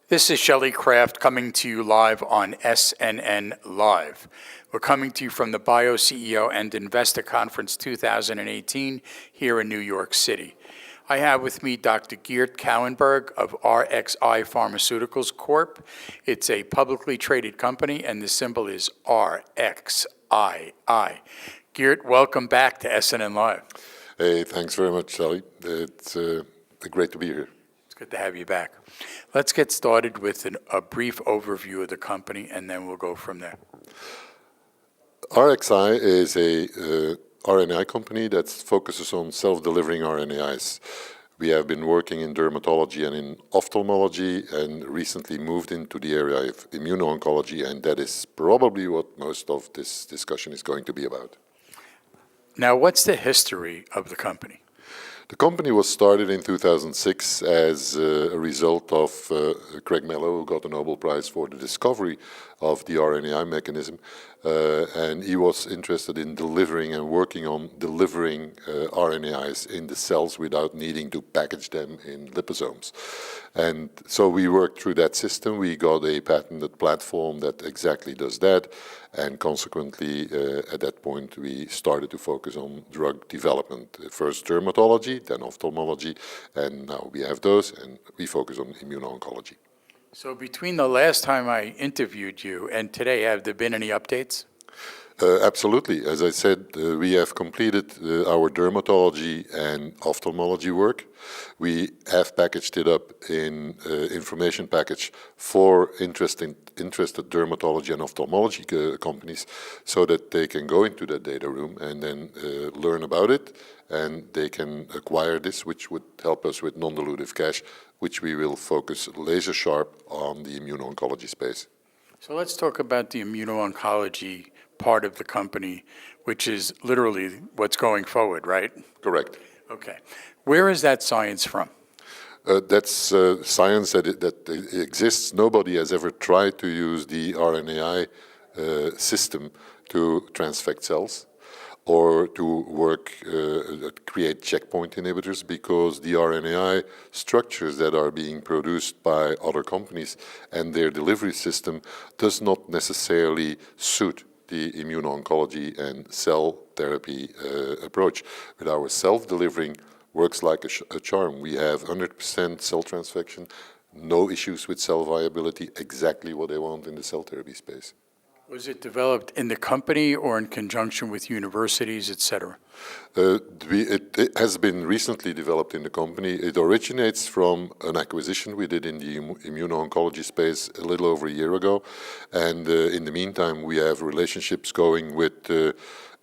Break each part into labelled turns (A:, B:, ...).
A: This is Shelley Kraft coming to you live on SNNLive. We're coming to you from the Bio CEO and Investor Conference 2018 here in New York City. I have with me Dr. Geert Cauwenbergh of RXi Pharmaceuticals Corp. It's a publicly traded company, and the symbol is RXII. Geert, welcome back to SNNLive.
B: Hey, thanks very much, Shelley. It's great to be here.
A: It's good to have you back. Let's get started with a brief overview of the company, and then we'll go from there.
B: RXi is a RNAi company that focuses on self-delivering RNAis. We have been working in dermatology and in ophthalmology and recently moved into the area of immuno-oncology, and that is probably what most of this discussion is going to be about.
A: Now, what's the history of the company?
B: The company was started in 2006 as a result of Craig Mello, who got the Nobel Prize for the discovery of the RNAi mechanism, and he was interested in delivering and working on delivering RNAis in the cells without needing to package them in liposomes. And so we worked through that system. We got a patented platform that exactly does that, and consequently, at that point, we started to focus on drug development. First dermatology, then ophthalmology, and now we have those, and we focus on immuno-oncology.
A: So between the last time I interviewed you and today, have there been any updates?
B: Absolutely. As I said, we have completed our dermatology and ophthalmology work. We have packaged it up in information package for interested dermatology and ophthalmology companies so that they can go into the data room and then learn about it, and they can acquire this, which would help us with non-dilutive cash, which we will focus laser sharp on the immuno-oncology space.
A: So let's talk about the immuno-oncology part of the company, which is literally what's going forward, right?
B: Correct.
A: Okay. Where is that science from?
B: That's science that exists. Nobody has ever tried to use the RNAi system to transfect cells or to create checkpoint inhibitors, because the RNAi structures that are being produced by other companies and their delivery system does not necessarily suit the immuno-oncology and cell therapy approach. But our self-delivering works like a charm. We have 100% cell transfection, no issues with cell viability, exactly what they want in the cell therapy space.
A: Was it developed in the company or in conjunction with universities, et cetera?
B: It has been recently developed in the company. It originates from an acquisition we did in the immuno-oncology space a little over a year ago. And in the meantime, we have relationships going with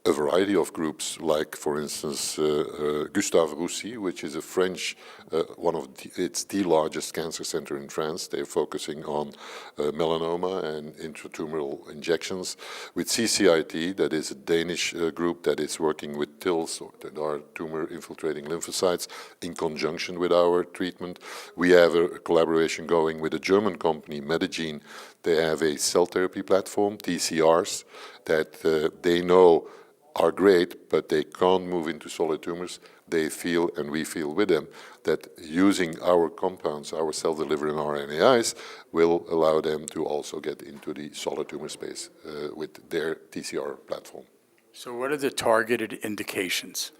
B: a variety of groups, like, for instance, Gustave Roussy, which is a French, it's the largest cancer center in France. They're focusing on melanoma and intratumoral injections. With CCIT, that is a Danish group that is working with TILs, that are tumor-infiltrating lymphocytes, in conjunction with our treatment. We have a collaboration going with a German company, Medigene. They have a cell therapy platform, TCRs, that they know are great, but they can't move into solid tumors. They feel, and we feel with them, that using our compounds, our cell-delivering RNAis, will allow them to also get into the solid tumor space with their TCR platform.
A: So what are the targeted indications?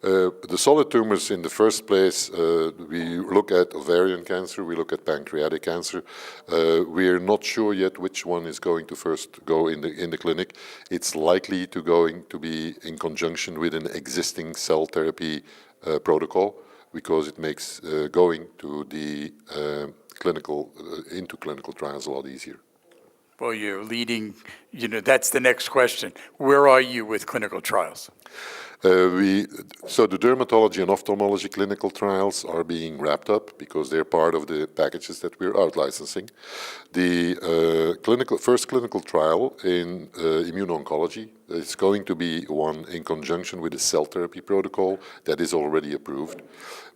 B: The solid tumors, in the first place, we look at ovarian cancer, we look at pancreatic cancer. We are not sure yet which one is going to first go in the clinic. It's likely to be in conjunction with an existing cell therapy protocol, because it makes going to the into clinical trials a lot easier.
A: Well, you're leading, that's the next question. Where are you with clinical trials?
B: So the dermatology and ophthalmology clinical trials are being wrapped up because they're part of the packages that we're out-licensing. The first clinical trial in immuno-oncology is going to be one in conjunction with a cell therapy protocol that is already approved.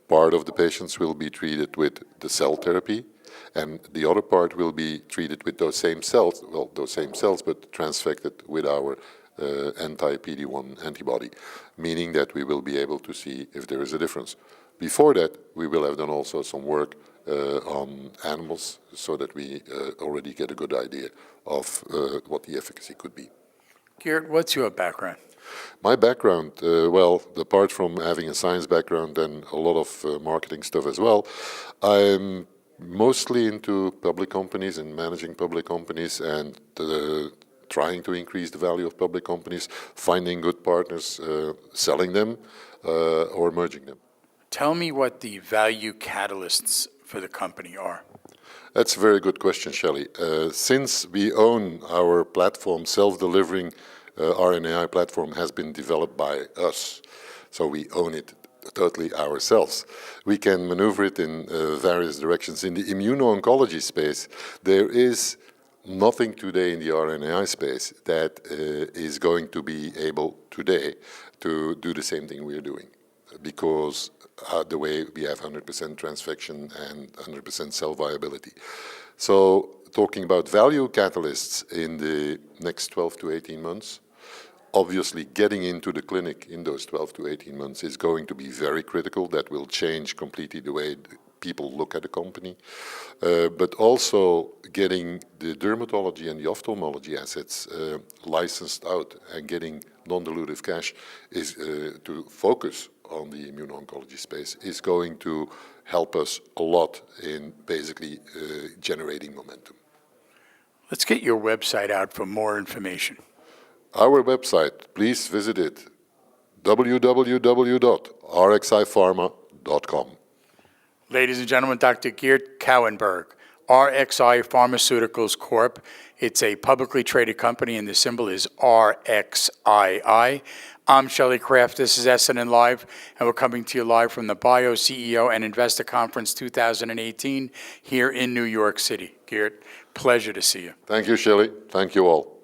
B: Part of the patients will be treated with the cell therapy, and the other part will be treated with those same cells, but transfected with our anti-PD-1 antibody, meaning that we will be able to see if there is a difference. Before that, we will have done also some work on animals so that we already get a good idea of what the efficacy could be.
A: Geert, what's your background?
B: My background, well, apart from having a science background and a lot of marketing stuff as well, I'm mostly into public companies and managing public companies and trying to increase the value of public companies, finding good partners, selling them, or merging them.
A: Tell me what the value catalysts for the company are.
B: That's a very good question, Shelley. Since we own our platform, self-delivering RNAi platform has been developed by us, so we own it totally ourselves. We can maneuver it in various directions. In the immuno-oncology space, there is nothing today in the RNAi space that is going to be able today to do the same thing we are doing, because the way we have 100% transfection and 100% cell viability. So talking about value catalysts in the next 12 to 18 months, obviously getting into the clinic in those 12 to 18 months is going to be very critical. That will change completely the way people look at the company. But also getting the dermatology and the ophthalmology assets licensed out and getting non-dilutive cash is to focus on the immuno-oncology space is going to help us a lot in basically generating momentum.
A: Let's get your website out for more information.
B: Our website, please visit it, www.rxipharma.com.
A: Ladies and gentlemen, Dr. Geert Cauwenbergh, RXi Pharmaceuticals Corp. It's a publicly traded company, and the symbol is RXII. I'm Shelley Kraft. This is SNNLive, and we're coming to you live from the Bio CEO and Investor Conference 2018 here in New York City. Geert, pleasure to see you.
B: Thank you, Shelley. Thank you all.